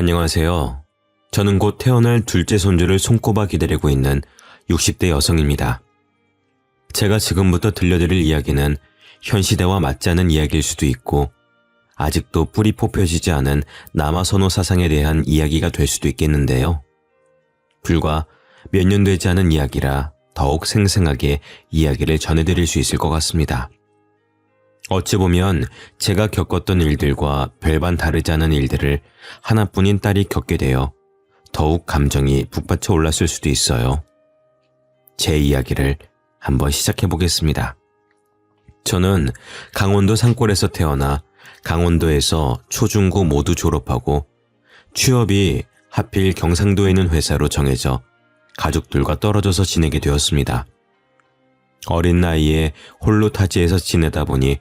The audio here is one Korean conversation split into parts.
안녕하세요. 저는 곧 태어날 둘째 손주를 손꼽아 기다리고 있는 60대 여성입니다. 제가 지금부터 들려드릴 이야기는 현 시대와 맞지 않은 이야기일 수도 있고 아직도 뿌리 뽑혀지지 않은 남아선호 사상에 대한 이야기가 될 수도 있겠는데요. 불과 몇 년 되지 않은 이야기라 더욱 생생하게 이야기를 전해드릴 수 있을 것 같습니다. 어찌 보면 제가 겪었던 일들과 별반 다르지 않은 일들을 하나뿐인 딸이 겪게 되어 더욱 감정이 북받쳐 올랐을 수도 있어요. 제 이야기를 한번 시작해 보겠습니다. 저는 강원도 산골에서 태어나 강원도에서 초중고 모두 졸업하고 취업이 하필 경상도에 있는 회사로 정해져 가족들과 떨어져서 지내게 되었습니다. 어린 나이에 홀로 타지에서 지내다 보니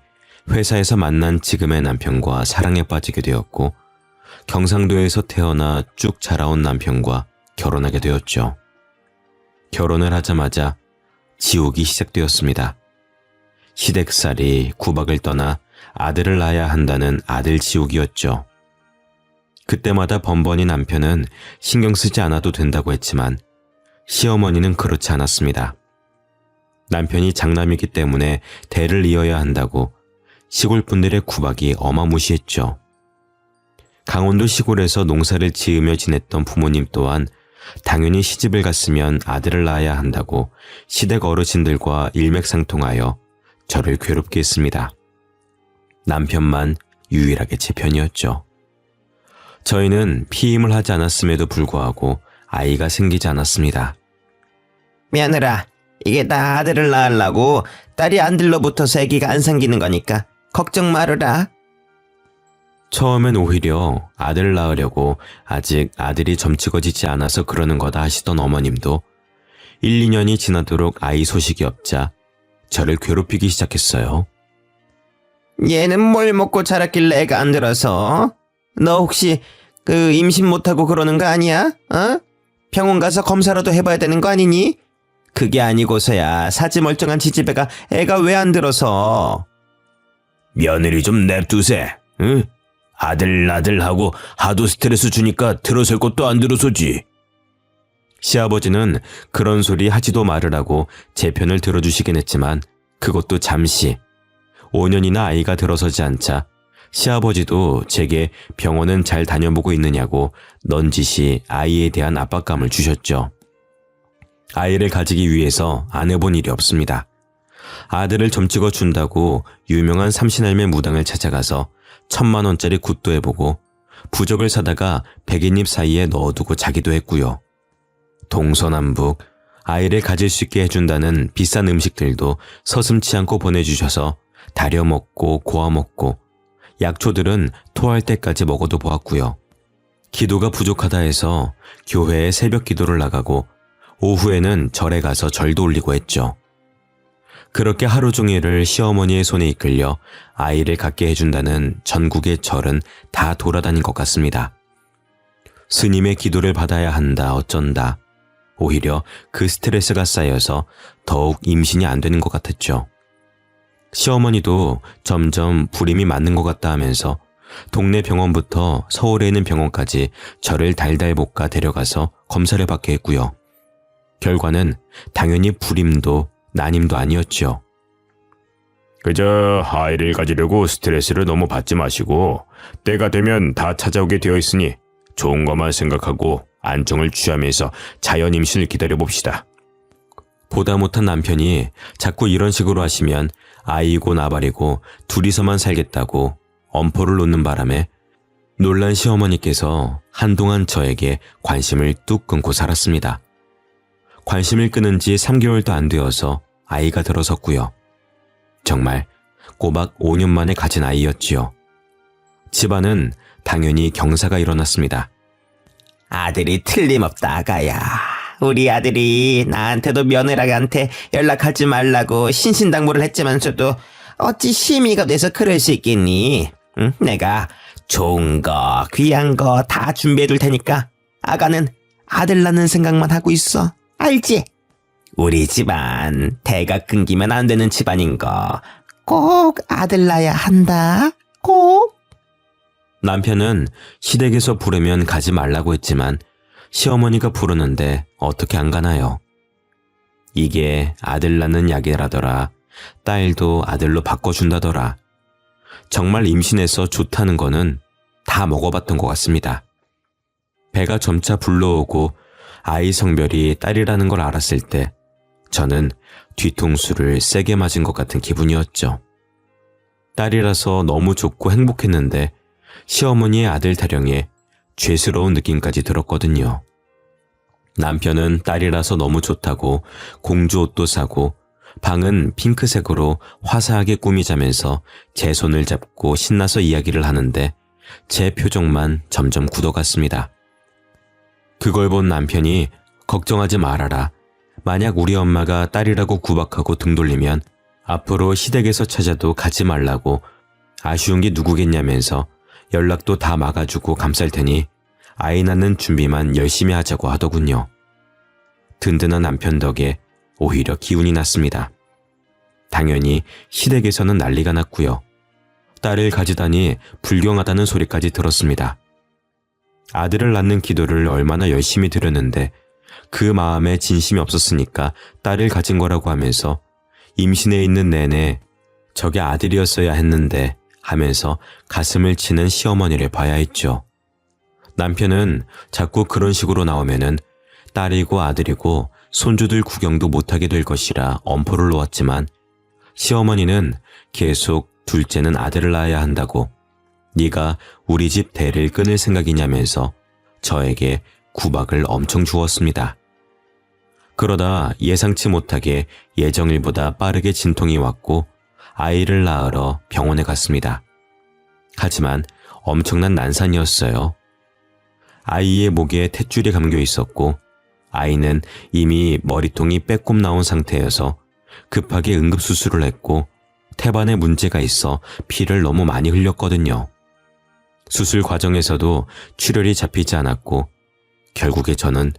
회사에서 만난 지금의 남편과 사랑에 빠지게 되었고 경상도에서 태어나 쭉 자라온 남편과 결혼하게 되었죠. 결혼을 하자마자 지옥이 시작되었습니다. 시댁살이 구박을 떠나 아들을 낳아야 한다는 아들 지옥이었죠. 그때마다 번번이 남편은 신경 쓰지 않아도 된다고 했지만 시어머니는 그렇지 않았습니다. 남편이 장남이기 때문에 대를 이어야 한다고 시골 분들의 구박이 어마무시했죠. 강원도 시골에서 농사를 지으며 지냈던 부모님 또한 당연히 시집을 갔으면 아들을 낳아야 한다고 시댁 어르신들과 일맥상통하여 저를 괴롭게 했습니다. 남편만 유일하게 제 편이었죠. 저희는 피임을 하지 않았음에도 불구하고 아이가 생기지 않았습니다. 며느라, 이게 다 아들을 낳으려고 딸이 안 들러붙어서 아기가 안 생기는 거니까 걱정 말으라. 처음엔 오히려 아들을 낳으려고 아직 아들이 점찍어지지 않아서 그러는 거다 하시던 어머님도 1, 2년이 지나도록 아이 소식이 없자 저를 괴롭히기 시작했어요. 얘는 뭘 먹고 자랐길래 애가 안 들어서? 너 혹시 임신 못하고 그러는 거 아니야? 어? 병원 가서 검사라도 해봐야 되는 거 아니니? 그게 아니고서야 사지 멀쩡한 지지배가 애가 왜 안 들어서? 며느리 좀 냅두세, 응? 아들 하고 하도 스트레스 주니까 들어설 것도 안 들어서지. 시아버지는 그런 소리 하지도 말으라고 제 편을 들어주시긴 했지만 그것도 잠시. 5년이나 아이가 들어서지 않자 시아버지도 제게 병원은 잘 다녀보고 있느냐고 넌지시 아이에 대한 압박감을 주셨죠. 아이를 가지기 위해서 안 해본 일이 없습니다. 아들을 점찍어 준다고 유명한 삼신할매 무당을 찾아가서 1000만원짜리 굿도 해보고 부적을 사다가 백인잎 사이에 넣어두고 자기도 했고요. 동서남북 아이를 가질 수 있게 해준다는 비싼 음식들도 서슴치 않고 보내주셔서 다려 먹고 고아 먹고 약초들은 토할 때까지 먹어도 보았고요. 기도가 부족하다 해서 교회에 새벽 기도를 나가고 오후에는 절에 가서 절도 올리고 했죠. 그렇게 하루 종일을 시어머니의 손에 이끌려 아이를 갖게 해준다는 전국의 절은 다 돌아다닌 것 같습니다. 스님의 기도를 받아야 한다 어쩐다. 오히려 그 스트레스가 쌓여서 더욱 임신이 안 되는 것 같았죠. 시어머니도 점점 불임이 맞는 것 같다 하면서 동네 병원부터 서울에 있는 병원까지 저를 달달 볶아 데려가서 검사를 받게 했고요. 결과는 당연히 불임도 난임도 아니었죠. 그저 아이를 가지려고 스트레스를 너무 받지 마시고 때가 되면 다 찾아오게 되어 있으니 좋은 것만 생각하고 안정을 취하면서 자연 임신을 기다려봅시다. 보다 못한 남편이 자꾸 이런 식으로 하시면 아이고 나발이고 둘이서만 살겠다고 엄포를 놓는 바람에 놀란 시어머니께서 한동안 저에게 관심을 뚝 끊고 살았습니다. 관심을 끊은 지 3개월도 안 되어서 아이가 들어섰고요. 정말 꼬박 5년 만에 가진 아이였지요. 집안은 당연히 경사가 일어났습니다. 아들이 틀림없다, 아가야. 우리 아들이 나한테도 며느라한테 연락하지 말라고 신신당부를 했지만서도 어찌 심의가 돼서 그럴 수 있겠니? 응? 내가 좋은 거, 귀한 거 다 준비해둘 테니까 아가는 아들 낳는 생각만 하고 있어. 알지? 우리 집안 대가 끊기면 안 되는 집안인 거 꼭 아들 낳아야 한다. 꼭. 남편은 시댁에서 부르면 가지 말라고 했지만 시어머니가 부르는데 어떻게 안 가나요? 이게 아들 낳는 약이라더라. 딸도 아들로 바꿔준다더라. 정말 임신해서 좋다는 거는 다 먹어봤던 것 같습니다. 배가 점차 불러오고 아이 성별이 딸이라는 걸 알았을 때 저는 뒤통수를 세게 맞은 것 같은 기분이었죠. 딸이라서 너무 좋고 행복했는데 시어머니의 아들 타령에 죄스러운 느낌까지 들었거든요. 남편은 딸이라서 너무 좋다고 공주 옷도 사고 방은 핑크색으로 화사하게 꾸미자면서 제 손을 잡고 신나서 이야기를 하는데 제 표정만 점점 굳어갔습니다. 그걸 본 남편이 걱정하지 말아라. 만약 우리 엄마가 딸이라고 구박하고 등 돌리면 앞으로 시댁에서 찾아도 가지 말라고 아쉬운 게 누구겠냐면서 연락도 다 막아주고 감쌀 테니 아이 낳는 준비만 열심히 하자고 하더군요. 든든한 남편 덕에 오히려 기운이 났습니다. 당연히 시댁에서는 난리가 났고요. 딸을 가지다니 불경하다는 소리까지 들었습니다. 아들을 낳는 기도를 얼마나 열심히 드렸는데 그 마음에 진심이 없었으니까 딸을 가진 거라고 하면서 임신해 있는 내내 저게 아들이었어야 했는데 하면서 가슴을 치는 시어머니를 봐야 했죠. 남편은 자꾸 그런 식으로 나오면은 딸이고 아들이고 손주들 구경도 못하게 될 것이라 엄포를 놓았지만 시어머니는 계속 둘째는 아들을 낳아야 한다고 네가 우리 집 대를 끊을 생각이냐면서 저에게 구박을 엄청 주었습니다. 그러다 예상치 못하게 예정일보다 빠르게 진통이 왔고 아이를 낳으러 병원에 갔습니다. 하지만 엄청난 난산이었어요. 아이의 목에 탯줄이 감겨 있었고 아이는 이미 머리통이 빼꼼 나온 상태여서 급하게 응급수술을 했고 태반에 문제가 있어 피를 너무 많이 흘렸거든요. 수술 과정에서도 출혈이 잡히지 않았고 결국에 저는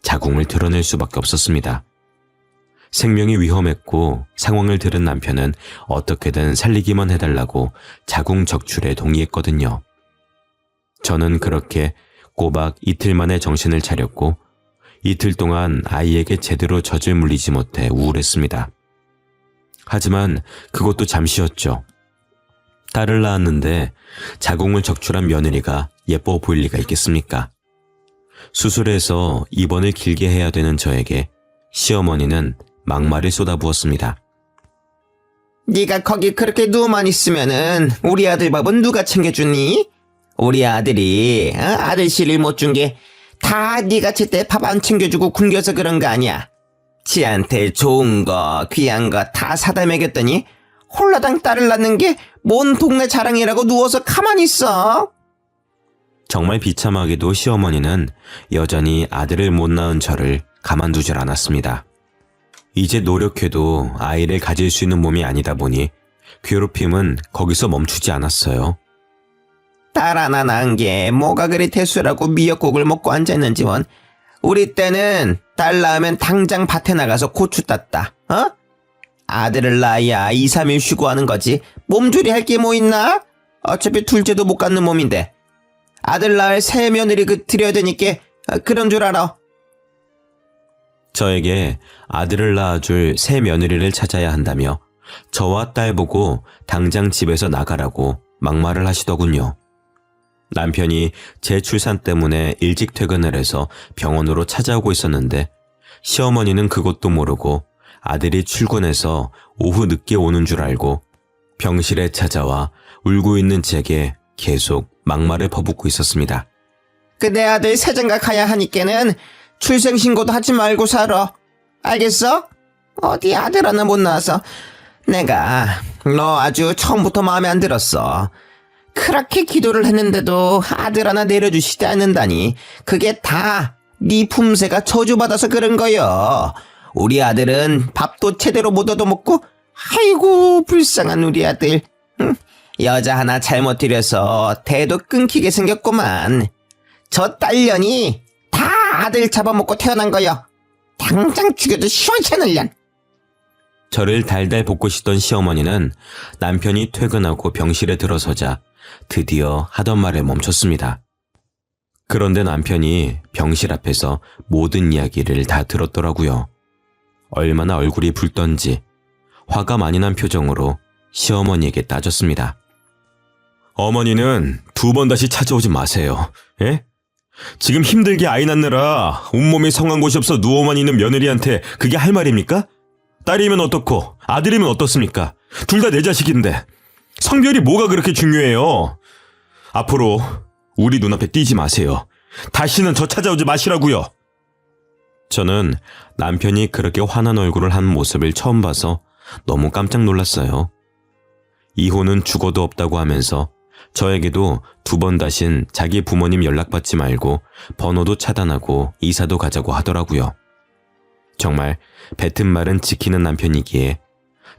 자궁을 드러낼 수밖에 없었습니다. 생명이 위험했고 상황을 들은 남편은 어떻게든 살리기만 해달라고 자궁 적출에 동의했거든요. 저는 그렇게 꼬박 이틀 만에 정신을 차렸고 이틀 동안 아이에게 제대로 젖을 물리지 못해 우울했습니다. 하지만 그것도 잠시였죠. 딸을 낳았는데 자궁을 적출한 며느리가 예뻐 보일 리가 있겠습니까? 수술해서 입원을 길게 해야 되는 저에게 시어머니는 막말을 쏟아부었습니다. 네가 거기 그렇게 누워만 있으면은 우리 아들 밥은 누가 챙겨주니? 우리 아들이 아들 씨를 못 준 게 다 네가 제때 밥 안 챙겨주고 굶겨서 그런 거 아니야. 지한테 좋은 거 귀한 거 다 사다 먹였더니 홀라당 딸을 낳는 게 뭔 동네 자랑이라고 누워서 가만히 있어. 정말 비참하게도 시어머니는 여전히 아들을 못 낳은 저를 가만두질 않았습니다. 이제 노력해도 아이를 가질 수 있는 몸이 아니다 보니 괴롭힘은 거기서 멈추지 않았어요. 딸 하나 낳은 게 뭐가 그리 대수라고 미역국을 먹고 앉아있는지 원. 우리 때는 딸 낳으면 당장 밭에 나가서 고추 땄다. 어? 아들을 낳아야 2, 3일 쉬고 하는 거지. 몸조리 할 게 뭐 있나? 어차피 둘째도 못 갖는 몸인데. 아들 낳을 새 며느리 드려야 되니까 그런 줄 알아. 저에게 아들을 낳아줄 새 며느리를 찾아야 한다며 저와 딸 보고 당장 집에서 나가라고 막말을 하시더군요. 남편이 제 출산 때문에 일찍 퇴근을 해서 병원으로 찾아오고 있었는데 시어머니는 그것도 모르고 아들이 출근해서 오후 늦게 오는 줄 알고 병실에 찾아와 울고 있는 제게 계속 막말을 퍼붓고 있었습니다. 그 내 아들 새장가 가야 하니까는 출생신고도 하지 말고 살아. 알겠어? 어디 아들 하나 못 낳아서 내가 너 아주 처음부터 마음에 안 들었어. 그렇게 기도를 했는데도 아들 하나 내려주시지 않는다니 그게 다 네 품새가 저주받아서 그런 거여. 우리 아들은 밥도 제대로 못 얻어먹고 아이고 불쌍한 우리 아들. 여자 하나 잘못 들여서 대도 끊기게 생겼구만. 저 딸년이 다 아들 잡아먹고 태어난 거여. 당장 죽여도 시원찮을련. 저를 달달 볶으시던 시어머니는 남편이 퇴근하고 병실에 들어서자 드디어 하던 말을 멈췄습니다. 그런데 남편이 병실 앞에서 모든 이야기를 다 들었더라고요. 얼마나 얼굴이 붉던지 화가 많이 난 표정으로 시어머니에게 따졌습니다. 어머니는 2번 다시 찾아오지 마세요. 예? 지금 힘들게 아이 낳느라 온몸이 성한 곳이 없어 누워만 있는 며느리한테 그게 할 말입니까? 딸이면 어떻고 아들이면 어떻습니까? 둘 다 내 자식인데 성별이 뭐가 그렇게 중요해요? 앞으로 우리 눈앞에 띄지 마세요. 다시는 저 찾아오지 마시라고요. 저는 남편이 그렇게 화난 얼굴을 한 모습을 처음 봐서 너무 깜짝 놀랐어요. 이혼은 죽어도 없다고 하면서 저에게도 2번 다신 자기 부모님 연락받지 말고 번호도 차단하고 이사도 가자고 하더라고요. 정말 뱉은 말은 지키는 남편이기에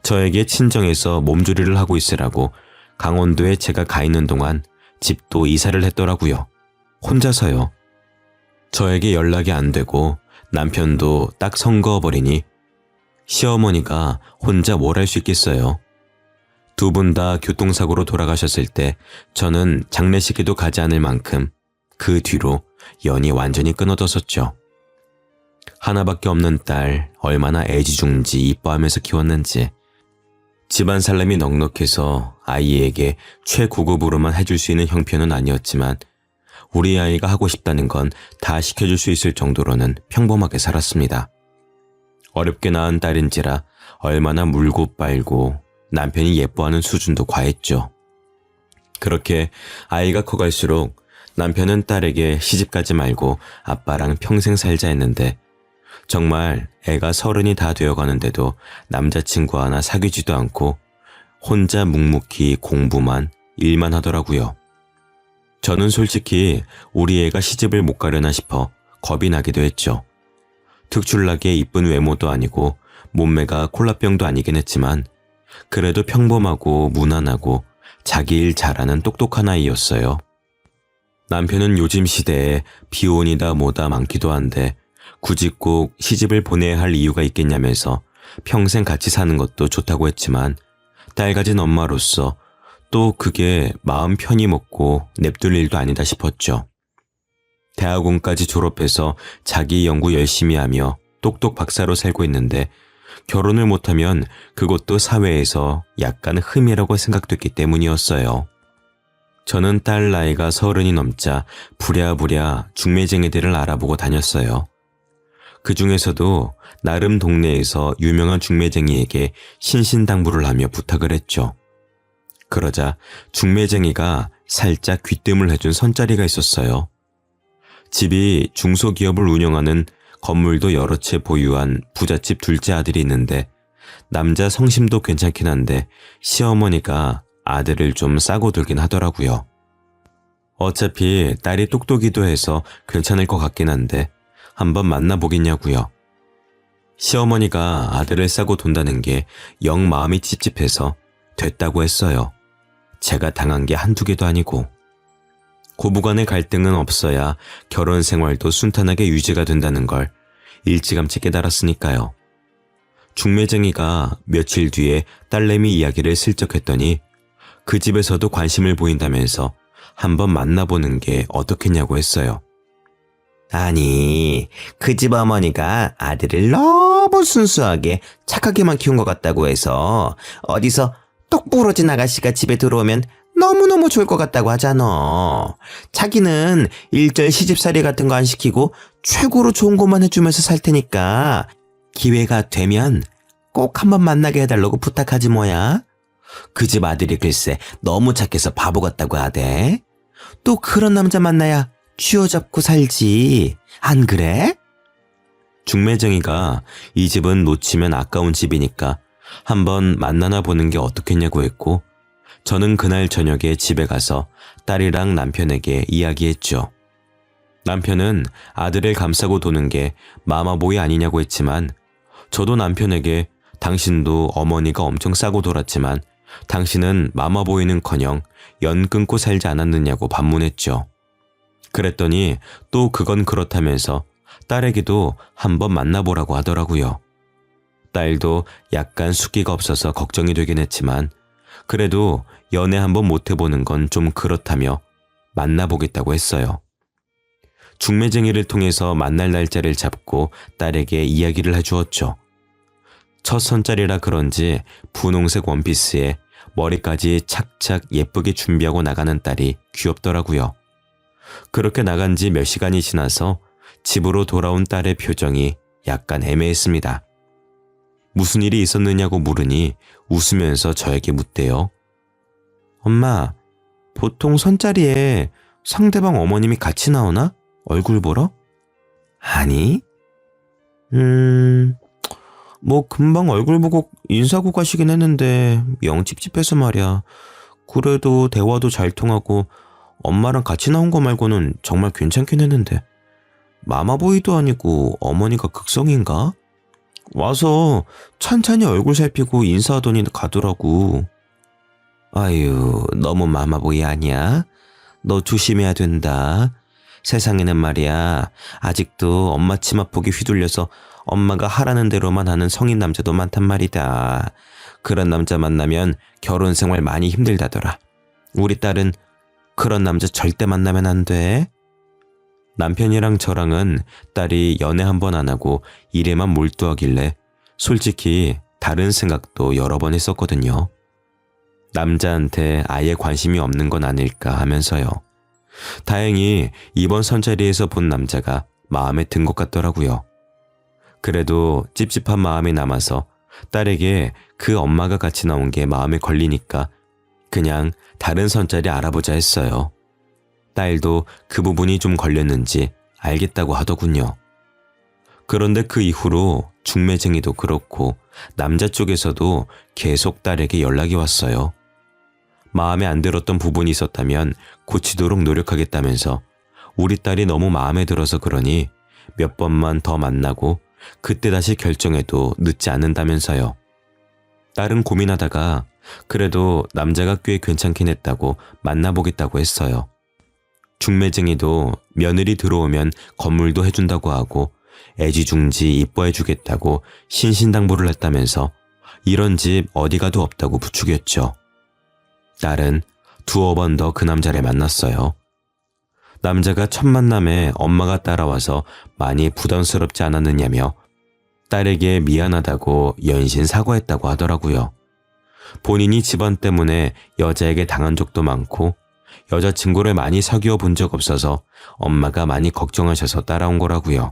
저에게 친정에서 몸조리를 하고 있으라고 강원도에 제가 가 있는 동안 집도 이사를 했더라고요. 혼자서요. 저에게 연락이 안 되고 남편도 딱 선 그어버리니 시어머니가 혼자 뭘 할 수 있겠어요. 2분 다 교통사고로 돌아가셨을 때 저는 장례식에도 가지 않을 만큼 그 뒤로 연이 완전히 끊어졌었죠. 하나밖에 없는 딸 얼마나 애지중지 이뻐하면서 키웠는지 집안 살림이 넉넉해서 아이에게 최고급으로만 해줄 수 있는 형편은 아니었지만 우리 아이가 하고 싶다는 건 다 시켜줄 수 있을 정도로는 평범하게 살았습니다. 어렵게 낳은 딸인지라 얼마나 물고 빨고 남편이 예뻐하는 수준도 과했죠. 그렇게 아이가 커갈수록 남편은 딸에게 시집가지 말고 아빠랑 평생 살자 했는데 정말 애가 30이 다 되어가는데도 남자친구 하나 사귀지도 않고 혼자 묵묵히 공부만 일만 하더라고요. 저는 솔직히 우리 애가 시집을 못 가려나 싶어 겁이 나기도 했죠. 특출나게 이쁜 외모도 아니고 몸매가 콜라병도 아니긴 했지만 그래도 평범하고 무난하고 자기 일 잘하는 똑똑한 아이였어요. 남편은 요즘 시대에 비혼이다 뭐다 많기도 한데 굳이 꼭 시집을 보내야 할 이유가 있겠냐면서 평생 같이 사는 것도 좋다고 했지만 딸 가진 엄마로서 또 그게 마음 편히 먹고 냅둘 일도 아니다 싶었죠. 대학원까지 졸업해서 자기 연구 열심히 하며 똑똑 박사로 살고 있는데 결혼을 못하면 그것도 사회에서 약간 흠이라고 생각됐기 때문이었어요. 저는 딸 나이가 30이 넘자 부랴부랴 중매쟁이들을 알아보고 다녔어요. 그 중에서도 나름 동네에서 유명한 중매쟁이에게 신신당부를 하며 부탁을 했죠. 그러자 중매쟁이가 살짝 귀뜸을 해준 선자리가 있었어요. 집이 중소기업을 운영하는 건물도 여러 채 보유한 부잣집 둘째 아들이 있는데 남자 성심도 괜찮긴 한데 시어머니가 아들을 좀 싸고 들긴 하더라고요. 어차피 딸이 똑똑이도 해서 괜찮을 것 같긴 한데 한번 만나보겠냐고요. 시어머니가 아들을 싸고 돈다는 게 영 마음이 찝찝해서 됐다고 했어요. 제가 당한 게 한두 개도 아니고. 고부간의 갈등은 없어야 결혼 생활도 순탄하게 유지가 된다는 걸 일찌감치 깨달았으니까요. 중매쟁이가 며칠 뒤에 딸내미 이야기를 슬쩍 했더니 그 집에서도 관심을 보인다면서 한번 만나보는 게 어떻겠냐고 했어요. 아니, 그 집 어머니가 아들을 너무 순수하게 착하게만 키운 것 같다고 해서 어디서 똑 부러진 아가씨가 집에 들어오면 너무너무 좋을 것 같다고 하잖아. 자기는 일절 시집살이 같은 거 안 시키고 최고로 좋은 것만 해주면서 살 테니까 기회가 되면 꼭 한번 만나게 해달라고 부탁하지 뭐야. 그 집 아들이 글쎄 너무 착해서 바보 같다고 하대. 또 그런 남자 만나야 쥐어잡고 살지. 안 그래? 중매쟁이가 이 집은 놓치면 아까운 집이니까 한번 만나나 보는 게 어떻겠냐고 했고 저는 그날 저녁에 집에 가서 딸이랑 남편에게 이야기했죠. 남편은 아들을 감싸고 도는 게 마마보이 아니냐고 했지만 저도 남편에게 당신도 어머니가 엄청 싸고 돌았지만 당신은 마마보이는커녕 연 끊고 살지 않았느냐고 반문했죠. 그랬더니 또 그건 그렇다면서 딸에게도 한번 만나보라고 하더라고요. 딸도 약간 숫기가 없어서 걱정이 되긴 했지만 그래도 연애 한번 못 해보는 건 좀 그렇다며 만나보겠다고 했어요. 중매쟁이를 통해서 만날 날짜를 잡고 딸에게 이야기를 해주었죠. 첫 선짜리라 그런지 분홍색 원피스에 머리까지 착착 예쁘게 준비하고 나가는 딸이 귀엽더라고요. 그렇게 나간 지 몇 시간이 지나서 집으로 돌아온 딸의 표정이 약간 애매했습니다. 무슨 일이 있었느냐고 물으니 웃으면서 저에게 묻대요. 엄마, 보통 선짜리에 상대방 어머님이 같이 나오나? 얼굴 보러? 아니? 뭐 금방 얼굴 보고 인사하고 가시긴 했는데 영 찝찝해서 말이야. 그래도 대화도 잘 통하고 엄마랑 같이 나온 거 말고는 정말 괜찮긴 했는데 마마보이도 아니고 어머니가 극성인가? 와서 찬찬히 얼굴 살피고 인사하더니 가더라고. 아유, 너무 마마보이 아니야? 너 조심해야 된다. 세상에는 말이야, 아직도 엄마 치마폭에 휘둘려서 엄마가 하라는 대로만 하는 성인 남자도 많단 말이다. 그런 남자 만나면 결혼 생활 많이 힘들다더라. 우리 딸은 그런 남자 절대 만나면 안 돼. 남편이랑 저랑은 딸이 연애 한 번 안 하고 일에만 몰두하길래 솔직히 다른 생각도 여러 번 했었거든요. 남자한테 아예 관심이 없는 건 아닐까 하면서요. 다행히 이번 선자리에서 본 남자가 마음에 든 것 같더라고요. 그래도 찝찝한 마음이 남아서 딸에게 그 엄마가 같이 나온 게 마음에 걸리니까 그냥 다른 선자리 알아보자 했어요. 딸도 그 부분이 좀 걸렸는지 알겠다고 하더군요. 그런데 그 이후로 중매쟁이도 그렇고 남자 쪽에서도 계속 딸에게 연락이 왔어요. 마음에 안 들었던 부분이 있었다면 고치도록 노력하겠다면서 우리 딸이 너무 마음에 들어서 그러니 몇 번만 더 만나고 그때 다시 결정해도 늦지 않는다면서요. 딸은 고민하다가 그래도 남자가 꽤 괜찮긴 했다고 만나보겠다고 했어요. 중매쟁이도 며느리 들어오면 건물도 해준다고 하고 애지중지 이뻐해주겠다고 신신당부를 했다면서 이런 집 어디 가도 없다고 부추겼죠. 딸은 두어 번 더 그 남자를 만났어요. 남자가 첫 만남에 엄마가 따라와서 많이 부담스럽지 않았느냐며 딸에게 미안하다고 연신 사과했다고 하더라고요. 본인이 집안 때문에 여자에게 당한 적도 많고 여자친구를 많이 사귀어 본 적 없어서 엄마가 많이 걱정하셔서 따라온 거라고요.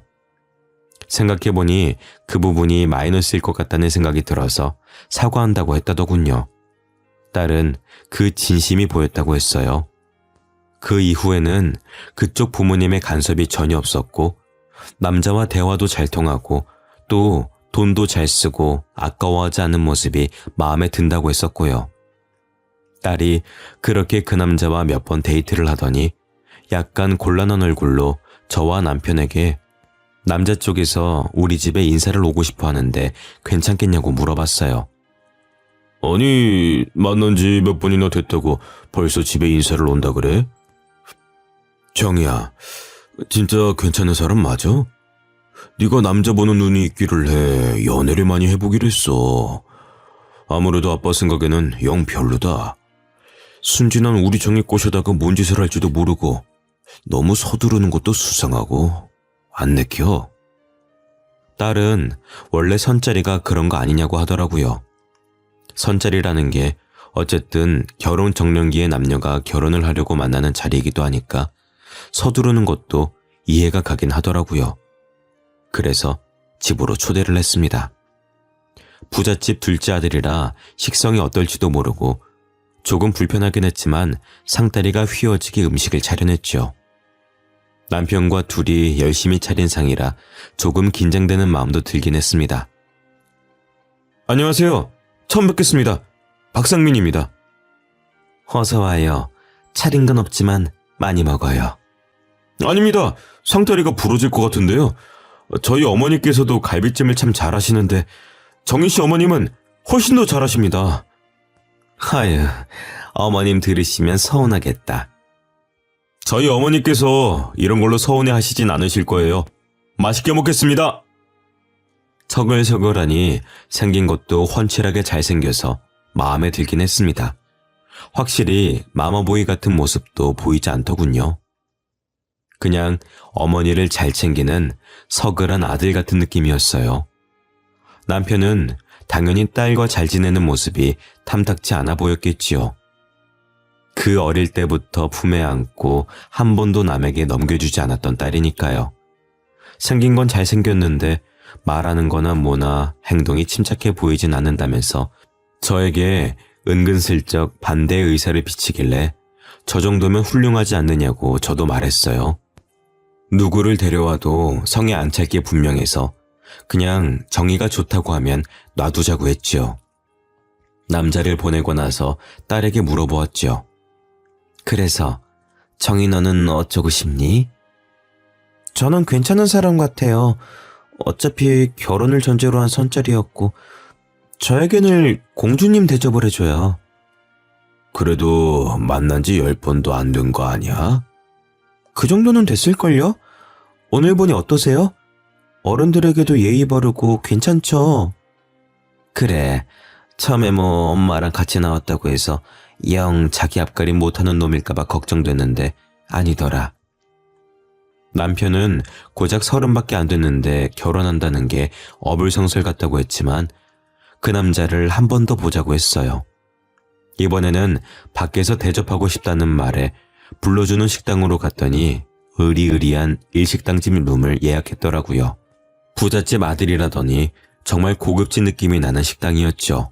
생각해보니 그 부분이 마이너스일 것 같다는 생각이 들어서 사과한다고 했다더군요. 딸은 그 진심이 보였다고 했어요. 그 이후에는 그쪽 부모님의 간섭이 전혀 없었고 남자와 대화도 잘 통하고 또 돈도 잘 쓰고 아까워하지 않는 모습이 마음에 든다고 했었고요. 딸이 그렇게 그 남자와 몇 번 데이트를 하더니 약간 곤란한 얼굴로 저와 남편에게 남자 쪽에서 우리 집에 인사를 오고 싶어 하는데 괜찮겠냐고 물어봤어요. 아니, 만난 지 몇 번이나 됐다고 벌써 집에 인사를 온다 그래? 정이야, 진짜 괜찮은 사람 맞아? 네가 남자 보는 눈이 있기를 해 연애를 많이 해보기로 했어. 아무래도 아빠 생각에는 영 별로다. 순진한 우리 정이 꼬셔다가 뭔 짓을 할지도 모르고 너무 서두르는 것도 수상하고 안 내켜. 딸은 원래 선자리가 그런 거 아니냐고 하더라고요. 선자리라는 게 어쨌든 결혼 적령기에 남녀가 결혼을 하려고 만나는 자리이기도 하니까 서두르는 것도 이해가 가긴 하더라고요. 그래서 집으로 초대를 했습니다. 부잣집 둘째 아들이라 식성이 어떨지도 모르고 조금 불편하긴 했지만 상다리가 휘어지게 음식을 차려냈죠. 남편과 둘이 열심히 차린 상이라 조금 긴장되는 마음도 들긴 했습니다. 안녕하세요. 처음 뵙겠습니다. 박상민입니다. 어서 와요. 차린 건 없지만 많이 먹어요. 아닙니다. 상다리가 부러질 것 같은데요. 저희 어머니께서도 갈비찜을 참 잘하시는데 정희 씨 어머님은 훨씬 더 잘하십니다. 아유, 어머님 들으시면 서운하겠다. 저희 어머니께서 이런 걸로 서운해 하시진 않으실 거예요. 맛있게 먹겠습니다. 서글서글하니 생긴 것도 훤칠하게 잘생겨서 마음에 들긴 했습니다. 확실히 마마보이 같은 모습도 보이지 않더군요. 그냥 어머니를 잘 챙기는 서글한 아들 같은 느낌이었어요. 남편은 당연히 딸과 잘 지내는 모습이 탐탁지 않아 보였겠지요. 그 어릴 때부터 품에 안고 한 번도 남에게 넘겨주지 않았던 딸이니까요. 생긴 건 잘생겼는데 말하는 거나 뭐나 행동이 침착해 보이진 않는다면서 저에게 은근슬쩍 반대의 의사를 비치길래 저 정도면 훌륭하지 않느냐고 저도 말했어요. 누구를 데려와도 성에 안 찰 게 분명해서 그냥 정의가 좋다고 하면 놔두자고 했지요. 남자를 보내고 나서 딸에게 물어보았지요. 그래서 정희 너는 어쩌고 싶니? 저는 괜찮은 사람 같아요. 어차피 결혼을 전제로 한 선jal이었고 저에게는 공주님 대접을 해줘요. 그래도 만난 지 10번도 안 된 거 아니야? 그 정도는 됐을걸요? 오늘 보니 어떠세요? 어른들에게도 예의 바르고 괜찮죠? 그래, 처음에 뭐 엄마랑 같이 나왔다고 해서 영 자기 앞가림 못하는 놈일까봐 걱정됐는데 아니더라. 남편은 고작 30밖에 안 됐는데 결혼한다는 게 어불성설 같다고 했지만 그 남자를 한 번 더 보자고 했어요. 이번에는 밖에서 대접하고 싶다는 말에 불러주는 식당으로 갔더니 의리의리한 일식당집 룸을 예약했더라고요. 부잣집 아들이라더니 정말 고급진 느낌이 나는 식당이었죠.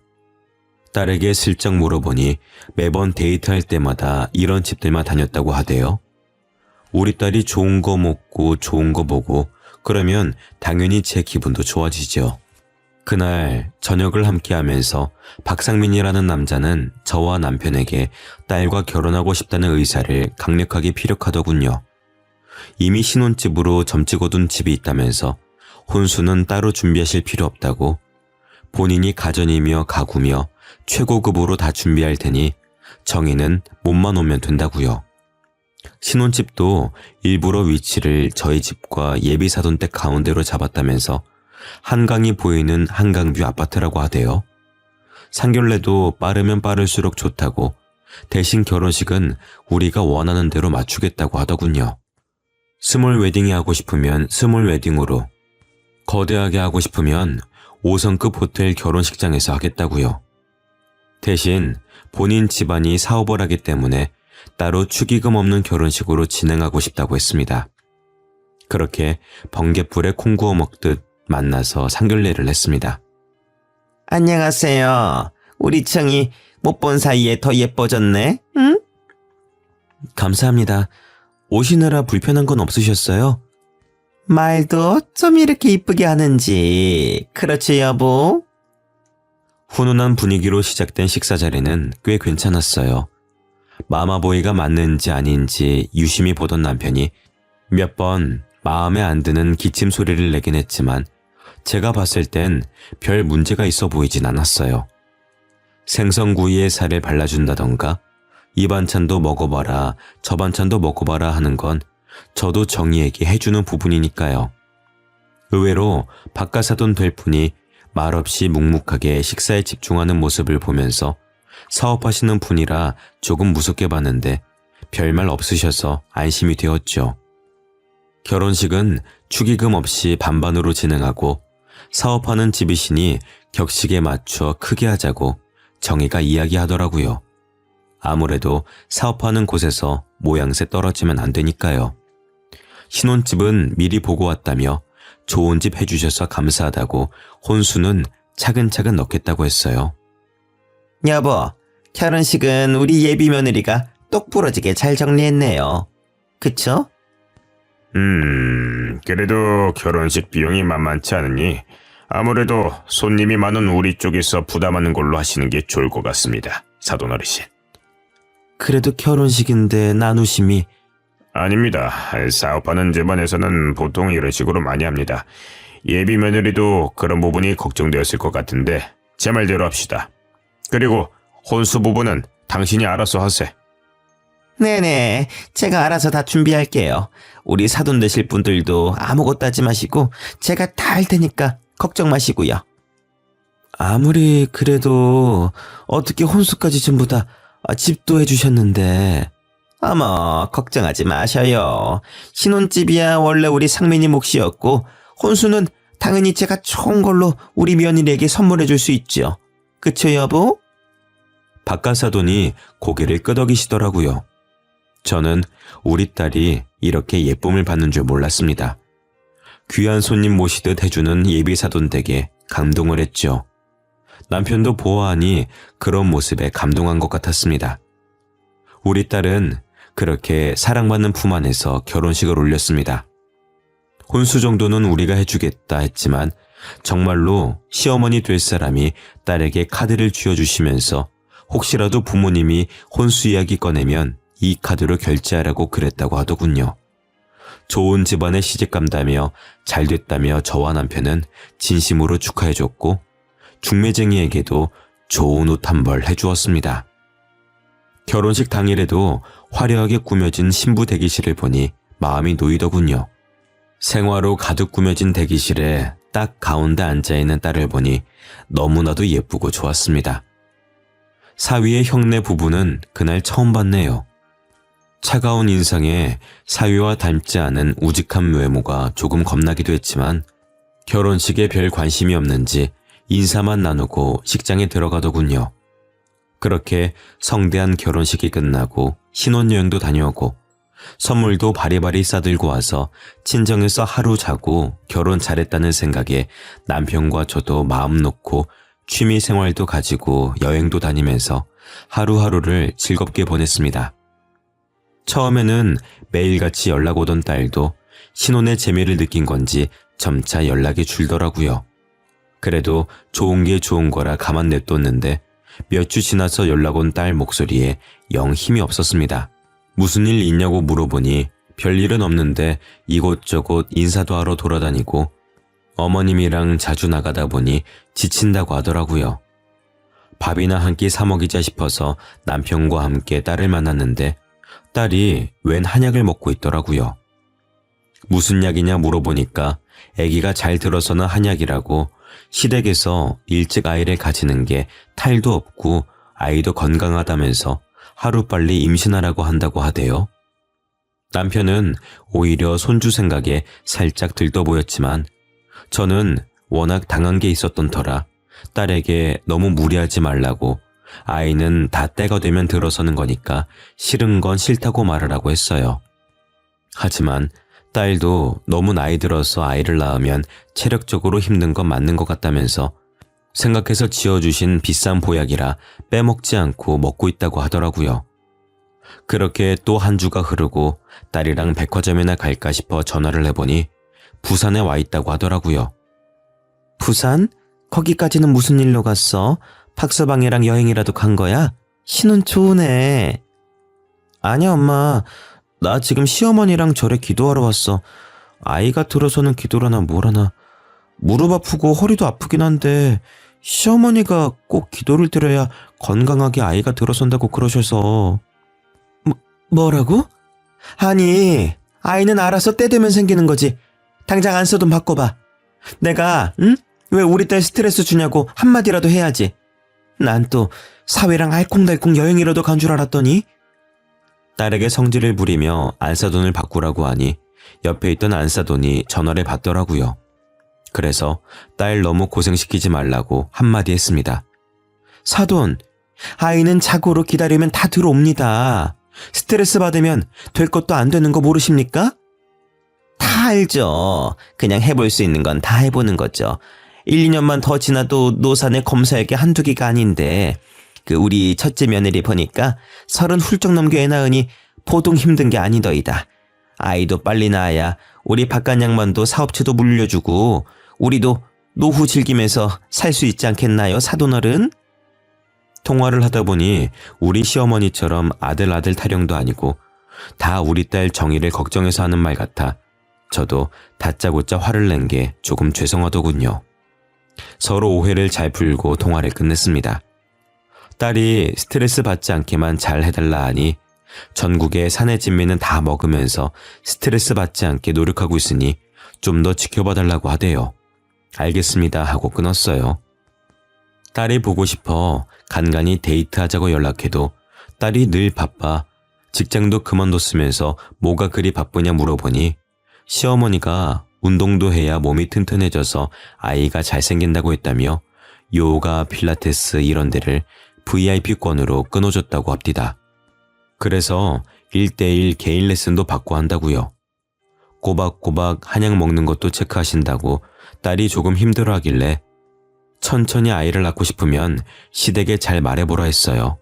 딸에게 슬쩍 물어보니 매번 데이트할 때마다 이런 집들만 다녔다고 하대요. 우리 딸이 좋은 거 먹고 좋은 거 보고 그러면 당연히 제 기분도 좋아지죠. 그날 저녁을 함께 하면서 박상민이라는 남자는 저와 남편에게 딸과 결혼하고 싶다는 의사를 강력하게 피력하더군요. 이미 신혼집으로 점 찍어둔 집이 있다면서 혼수는 따로 준비하실 필요 없다고, 본인이 가전이며 가구며 최고급으로 다 준비할 테니 정희는 몸만 오면 된다고요. 신혼집도 일부러 위치를 저희 집과 예비 사돈댁 가운데로 잡았다면서 한강이 보이는 한강뷰 아파트라고 하대요. 상견례도 빠르면 빠를수록 좋다고, 대신 결혼식은 우리가 원하는 대로 맞추겠다고 하더군요. 스몰 웨딩이 하고 싶으면 스몰 웨딩으로, 거대하게 하고 싶으면 5성급 호텔 결혼식장에서 하겠다고요. 대신 본인 집안이 사업을 하기 때문에 따로 축의금 없는 결혼식으로 진행하고 싶다고 했습니다. 그렇게 번갯불에 콩 구워 먹듯 만나서 상견례를 했습니다. 안녕하세요. 우리 청이 못 본 사이에 더 예뻐졌네. 응? 감사합니다. 오시느라 불편한 건 없으셨어요? 말도 좀 이렇게 이쁘게 하는지. 그렇지 여보? 훈훈한 분위기로 시작된 식사 자리는 꽤 괜찮았어요. 마마보이가 맞는지 아닌지 유심히 보던 남편이 몇 번 마음에 안 드는 기침 소리를 내긴 했지만 제가 봤을 땐 별 문제가 있어 보이진 않았어요. 생선구이에 살을 발라준다던가 이 반찬도 먹어봐라 저 반찬도 먹어봐라 하는 건 저도 정희에게 해주는 부분이니까요. 의외로 바깥사돈 될 분이 말없이 묵묵하게 식사에 집중하는 모습을 보면서 사업하시는 분이라 조금 무섭게 봤는데 별말 없으셔서 안심이 되었죠. 결혼식은 축의금 없이 반반으로 진행하고 사업하는 집이시니 격식에 맞춰 크게 하자고 정희가 이야기하더라고요. 아무래도 사업하는 곳에서 모양새 떨어지면 안 되니까요. 신혼집은 미리 보고 왔다며 좋은 집 해주셔서 감사하다고 혼수는 차근차근 넣겠다고 했어요. 여보, 결혼식은 우리 예비 며느리가 똑부러지게 잘 정리했네요. 그쵸? 그래도 결혼식 비용이 만만치 않으니 아무래도 손님이 많은 우리 쪽에서 부담하는 걸로 하시는 게 좋을 것 같습니다. 사돈 어르신. 그래도 결혼식인데 나누심이... 아닙니다. 사업하는 집안에서는 보통 이런 식으로 많이 합니다. 예비 며느리도 그런 부분이 걱정되었을 것 같은데 제 말대로 합시다. 그리고 혼수 부분은 당신이 알아서 하세. 네네, 제가 알아서 다 준비할게요. 우리 사돈 되실 분들도 아무것도 하지 마시고 제가 다 할 테니까 걱정 마시고요. 아무리 그래도 어떻게 혼수까지 전부 다 집도 해주셨는데. 어머, 걱정하지 마셔요. 신혼집이야 원래 우리 상민이 몫이었고 혼수는 당연히 제가 좋은 걸로 우리 며느리에게 선물해 줄 수 있죠. 그쵸 여보? 박가사돈이 고개를 끄덕이시더라고요. 저는 우리 딸이 이렇게 예쁨을 받는 줄 몰랐습니다. 귀한 손님 모시듯 해주는 예비사돈 댁에 감동을 했죠. 남편도 보아하니 그런 모습에 감동한 것 같았습니다. 우리 딸은 그렇게 사랑받는 품 안에서 결혼식을 올렸습니다. 혼수 정도는 우리가 해주겠다 했지만 정말로 시어머니 될 사람이 딸에게 카드를 쥐어주시면서 혹시라도 부모님이 혼수 이야기 꺼내면 이 카드로 결제하라고 그랬다고 하더군요. 좋은 집안에 시집간다며 잘됐다며 저와 남편은 진심으로 축하해줬고 중매쟁이에게도 좋은 옷 한 벌 해주었습니다. 결혼식 당일에도 화려하게 꾸며진 신부 대기실을 보니 마음이 놓이더군요. 생화로 가득 꾸며진 대기실에 딱 가운데 앉아있는 딸을 보니 너무나도 예쁘고 좋았습니다. 사위의 형네 부부는 그날 처음 봤네요. 차가운 인상에 사위와 닮지 않은 우직한 외모가 조금 겁나기도 했지만 결혼식에 별 관심이 없는지 인사만 나누고 식장에 들어가더군요. 그렇게 성대한 결혼식이 끝나고 신혼여행도 다녀오고 선물도 바리바리 싸들고 와서 친정에서 하루 자고 결혼 잘했다는 생각에 남편과 저도 마음 놓고 취미 생활도 가지고 여행도 다니면서 하루하루를 즐겁게 보냈습니다. 처음에는 매일같이 연락 오던 딸도 신혼의 재미를 느낀 건지 점차 연락이 줄더라고요. 그래도 좋은 게 좋은 거라 가만 냅뒀는데 몇 주 지나서 연락 온 딸 목소리에 영 힘이 없었습니다. 무슨 일 있냐고 물어보니 별일은 없는데 이곳저곳 인사도 하러 돌아다니고 어머님이랑 자주 나가다 보니 지친다고 하더라고요. 밥이나 한 끼 사 먹이자 싶어서 남편과 함께 딸을 만났는데 딸이 웬 한약을 먹고 있더라고요. 무슨 약이냐 물어보니까 아기가 잘 들어서는 한약이라고 시댁에서 일찍 아이를 가지는 게 탈도 없고 아이도 건강하다면서 하루빨리 임신하라고 한다고 하대요. 남편은 오히려 손주 생각에 살짝 들떠 보였지만 저는 워낙 당한 게 있었던 터라 딸에게 너무 무리하지 말라고 아이는 다 때가 되면 들어서는 거니까 싫은 건 싫다고 말하라고 했어요. 하지만 딸도 너무 나이 들어서 아이를 낳으면 체력적으로 힘든 건 맞는 것 같다면서 생각해서 지어주신 비싼 보약이라 빼먹지 않고 먹고 있다고 하더라고요. 그렇게 또 한 주가 흐르고 딸이랑 백화점이나 갈까 싶어 전화를 해보니 부산에 와 있다고 하더라고요. 부산? 거기까지는 무슨 일로 갔어? 박서방이랑 여행이라도 간 거야? 신혼 좋으네. 아니야 엄마. 나 지금 시어머니랑 절에 기도하러 왔어. 아이가 들어서는 기도라나 뭐라나. 무릎 아프고 허리도 아프긴 한데 시어머니가 꼭 기도를 드려야 건강하게 아이가 들어선다고 그러셔서. 뭐라고? 아니 아이는 알아서 때 되면 생기는 거지. 당장 안 써돈 바꿔봐. 내가 왜 우리 딸 스트레스 주냐고 한마디라도 해야지. 난 또 사위랑 알콩달콩 여행이라도 간 줄 알았더니. 딸에게 성질을 부리며 안사돈을 바꾸라고 하니 옆에 있던 안사돈이 전화를 받더라고요. 그래서 딸 너무 고생시키지 말라고 한마디 했습니다. 사돈, 아이는 자고로 기다리면 다 들어옵니다. 스트레스 받으면 될 것도 안 되는 거 모르십니까? 다 알죠. 그냥 해볼 수 있는 건 다 해보는 거죠. 1, 2년만 더 지나도 노산에 검사할 게 한두 개가 아닌데 우리 첫째 며느리 보니까 30 훌쩍 넘겨 애 낳으니 보통 힘든 게 아니더이다. 아이도 빨리 낳아야 우리 바깥 양반도 사업체도 물려주고 우리도 노후 즐기면서 살 수 있지 않겠나요, 사돈어른? 통화를 하다 보니 우리 시어머니처럼 아들 타령도 아니고 다 우리 딸 정의를 걱정해서 하는 말 같아 저도 다짜고짜 화를 낸 게 조금 죄송하더군요. 서로 오해를 잘 풀고 통화를 끝냈습니다. 딸이 스트레스 받지 않게만 잘 해달라 하니 전국의 산의 진미는 다 먹으면서 스트레스 받지 않게 노력하고 있으니 좀 더 지켜봐 달라고 하대요. 알겠습니다 하고 끊었어요. 딸이 보고 싶어 간간히 데이트하자고 연락해도 딸이 늘 바빠 직장도 그만뒀으면서 뭐가 그리 바쁘냐 물어보니 시어머니가 운동도 해야 몸이 튼튼해져서 아이가 잘생긴다고 했다며 요가, 필라테스 이런 데를 VIP권으로 끊어줬다고 합디다. 그래서 1:1 개인 레슨도 받고 한다고요. 꼬박꼬박 한약 먹는 것도 체크하신다고 딸이 조금 힘들어하길래 천천히 아이를 낳고 싶으면 시댁에 잘 말해보라 했어요.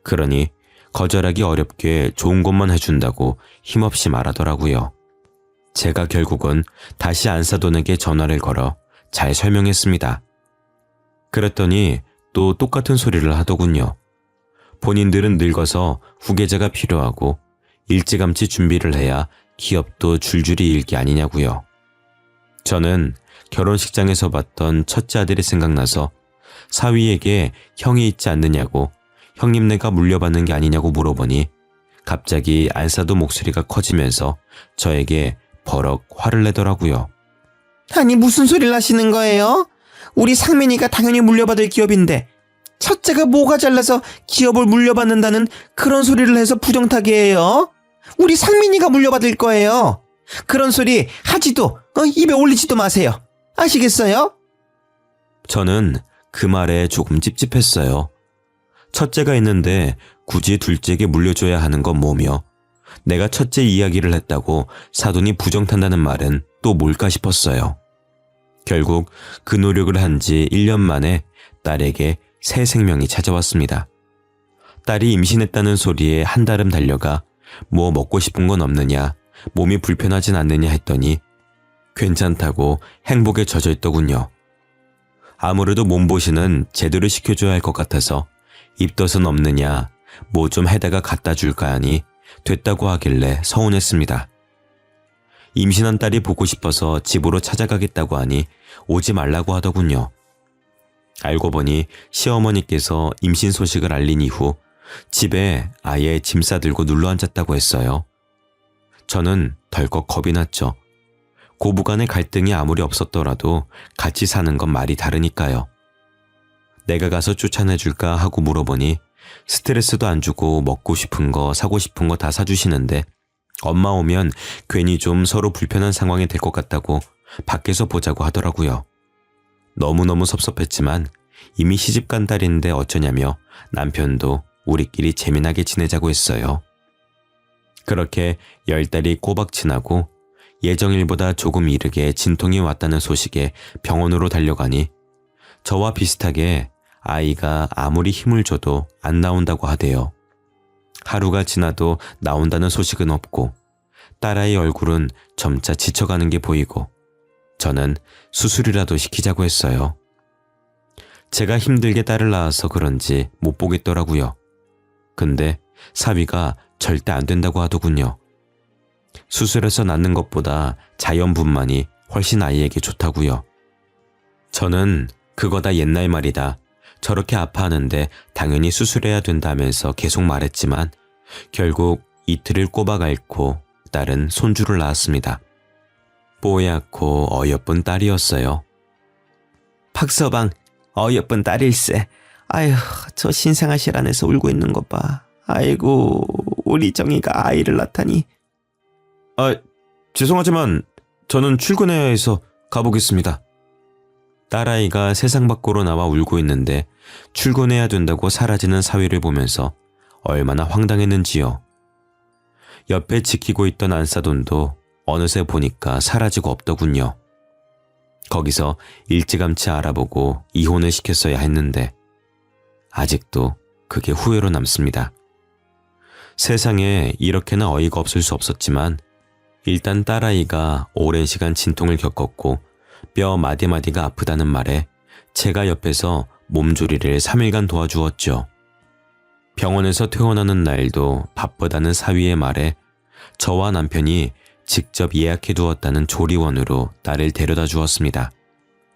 그러니 거절하기 어렵게 좋은 것만 해준다고 힘없이 말하더라고요. 제가 결국은 다시 안사돈에게 전화를 걸어 잘 설명했습니다. 그랬더니 또 똑같은 소리를 하더군요. 본인들은 늙어서 후계자가 필요하고 일찌감치 준비를 해야 기업도 줄줄이 일 게 아니냐고요. 저는 결혼식장에서 봤던 첫째 아들이 생각나서 사위에게 형이 있지 않느냐고 형님네가 물려받는 게 아니냐고 물어보니 갑자기 안사돈 목소리가 커지면서 저에게 버럭 화를 내더라고요. 아니 무슨 소리를 하시는 거예요? 우리 상민이가 당연히 물려받을 기업인데 첫째가 뭐가 잘나서 기업을 물려받는다는 그런 소리를 해서 부정타게 해요? 우리 상민이가 물려받을 거예요. 그런 소리 하지도 입에 올리지도 마세요. 아시겠어요? 저는 그 말에 조금 찝찝했어요. 첫째가 있는데 굳이 둘째에게 물려줘야 하는 건 뭐며 내가 첫째 이야기를 했다고 사돈이 부정탄다는 말은 또 뭘까 싶었어요. 결국 그 노력을 한 지 1년 만에 딸에게 새 생명이 찾아왔습니다. 딸이 임신했다는 소리에 한달음 달려가 뭐 먹고 싶은 건 없느냐, 몸이 불편하진 않느냐 했더니 괜찮다고 행복에 젖어 있더군요. 아무래도 몸보신은 제대로 시켜줘야 할 것 같아서 입덧은 없느냐, 뭐 좀 해다가 갖다 줄까 하니 됐다고 하길래 서운했습니다. 임신한 딸이 보고 싶어서 집으로 찾아가겠다고 하니 오지 말라고 하더군요. 알고 보니 시어머니께서 임신 소식을 알린 이후 집에 아예 짐 싸들고 눌러앉았다고 했어요. 저는 덜컥 겁이 났죠. 고부간의 갈등이 아무리 없었더라도 같이 사는 건 말이 다르니까요. 내가 가서 쫓아내줄까 하고 물어보니 스트레스도 안 주고 먹고 싶은 거 사고 싶은 거 다 사주시는데 엄마 오면 괜히 좀 서로 불편한 상황이 될 것 같다고 밖에서 보자고 하더라고요. 너무너무 섭섭했지만 이미 시집간 딸인데 어쩌냐며 남편도 우리끼리 재미나게 지내자고 했어요. 그렇게 10달이 꼬박 지나고 예정일보다 조금 이르게 진통이 왔다는 소식에 병원으로 달려가니 저와 비슷하게 아이가 아무리 힘을 줘도 안 나온다고 하대요. 하루가 지나도 나온다는 소식은 없고 딸아이 얼굴은 점차 지쳐가는 게 보이고 저는 수술이라도 시키자고 했어요. 제가 힘들게 딸을 낳아서 그런지 못 보겠더라고요. 근데 사위가 절대 안 된다고 하더군요. 수술해서 낳는 것보다 자연분만이 훨씬 아이에게 좋다고요. 저는 그거 다 옛날 말이다. 저렇게 아파하는데 당연히 수술해야 된다면서 계속 말했지만 결국 이틀을 꼬박 앓고 딸은 손주를 낳았습니다. 뽀얗고 어여쁜 딸이었어요. 박서방, 어여쁜 딸일세. 아휴, 저 신생아실 안에서 울고 있는 것 봐. 아이고, 우리 정이가 아이를 낳다니. 죄송하지만 저는 출근해야 해서 가보겠습니다. 딸아이가 세상 밖으로 나와 울고 있는데 출근해야 된다고 사라지는 사위를 보면서 얼마나 황당했는지요. 옆에 지키고 있던 안사돈도 어느새 보니까 사라지고 없더군요. 거기서 일찌감치 알아보고 이혼을 시켰어야 했는데 아직도 그게 후회로 남습니다. 세상에 이렇게나 어이가 없을 수 없었지만 일단 딸아이가 오랜 시간 진통을 겪었고 뼈 마디마디가 아프다는 말에 제가 옆에서 몸조리를 3일간 도와주었죠. 병원에서 퇴원하는 날도 바쁘다는 사위의 말에 저와 남편이 직접 예약해두었다는 조리원으로 딸을 데려다 주었습니다.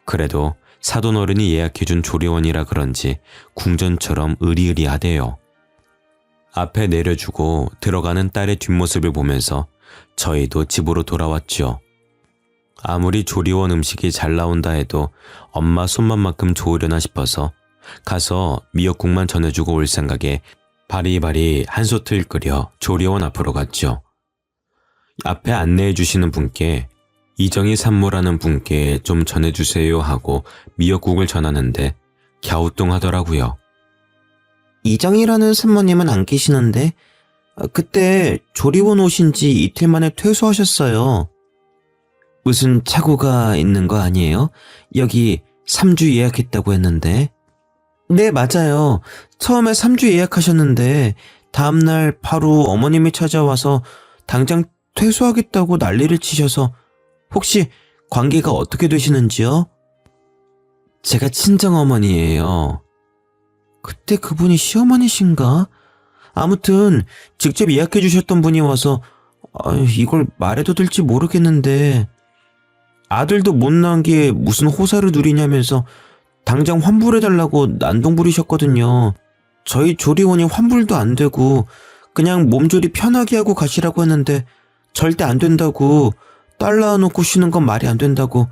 그래도 사돈 어른이 예약해준 조리원이라 그런지 궁전처럼 으리으리하대요. 앞에 내려주고 들어가는 딸의 뒷모습을 보면서 저희도 집으로 돌아왔죠. 아무리 조리원 음식이 잘 나온다 해도 엄마 손맛만큼 좋으려나 싶어서 가서 미역국만 전해주고 올 생각에 바리바리 한솥을 끓여 조리원 앞으로 갔죠. 앞에 안내해 주시는 분께 이정희 산모라는 분께 좀 전해주세요 하고 미역국을 전하는데 갸우뚱하더라고요. 이정이라는 산모님은 안 계시는데 그때 조리원 오신 지 이틀 만에 퇴소하셨어요. 무슨 착오가 있는 거 아니에요? 여기 3주 예약했다고 했는데. 네, 맞아요. 처음에 3주 예약하셨는데 다음날 바로 어머님이 찾아와서 당장 퇴소하겠다고 난리를 치셔서 혹시 관계가 어떻게 되시는지요? 제가 친정어머니예요. 그때 그분이 시어머니신가? 아무튼 직접 예약해 주셨던 분이 와서 이걸 말해도 될지 모르겠는데 아들도 못 낳은 게 무슨 호사를 누리냐면서 당장 환불해달라고 난동 부리셨거든요. 저희 조리원이 환불도 안 되고 그냥 몸조리 편하게 하고 가시라고 했는데 절대 안 된다고, 딸 낳아놓고 쉬는 건 말이 안 된다고.